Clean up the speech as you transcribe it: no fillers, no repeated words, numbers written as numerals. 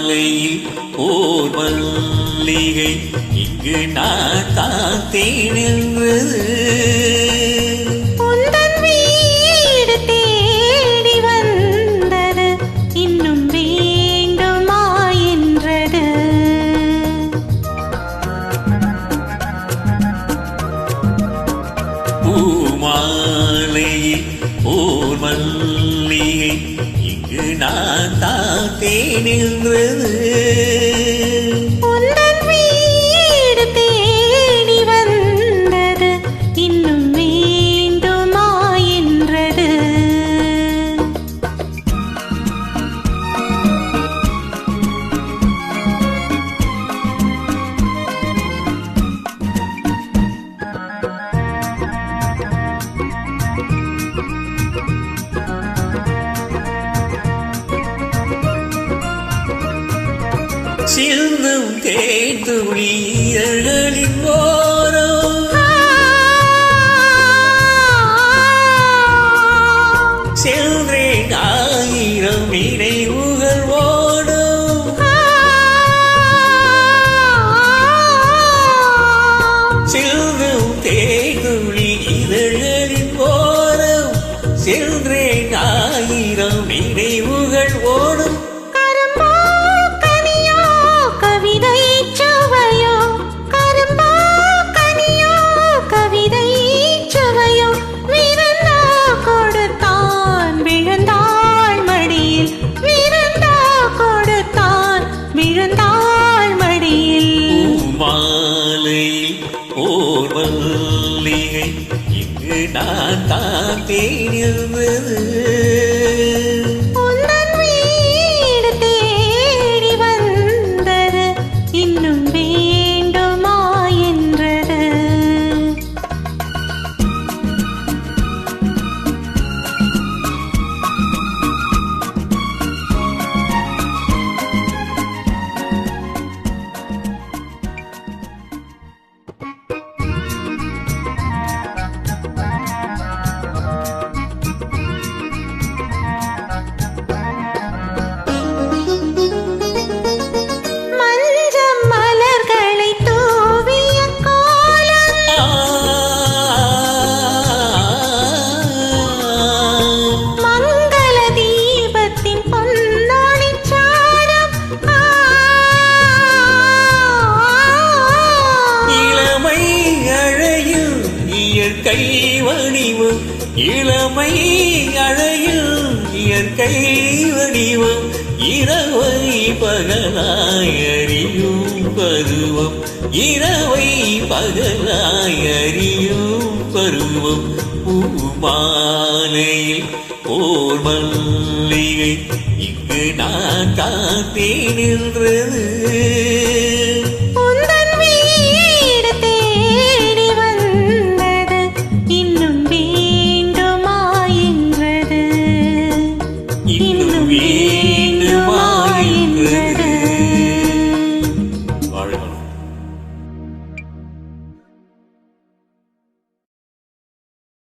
மாலையில் ஓர் மல்லிகை இங்கு நான் காத்தேன் நின்றது. உந்தன் வீடு தேடி வந்தது இன்னும் வேண்டுமா என்றது. பூமாலையில் ஓர் மல்லிகை இங்கு நான் காத்தேன் நின்றது. உந்தன் வீடு தேடி வந்தது இன்னும் வேண்டுமா என்றது. சிந்தும் தேத்துளி இதழ்களின் ஓரம் சென்றேன் ஆயிரம் நினைவுகள் ஓடும். சிந்தும் தேத்துளி இதழ்களின் ஓரம் சென்றேன் ஆயிரம் நினைவுகள் ஓடும். மாலையில் ஓர் மல்லிகை இங்கு நான் காத்தேன் நின்றது. உந்தன் வீடு தேடி வந்தது இன்னும் வேண்டுமா என்றது. இயற்கை வடிவம் இளமை அழகில் இயற்கை வடிவம் இரவை பகலாய் அறியும் பருவம் இரவை பகலாய் அறியும் பருவம். பூமாலையில் ஓர் மல்லிகை இங்கு நான் காத்தேன் நின்றது.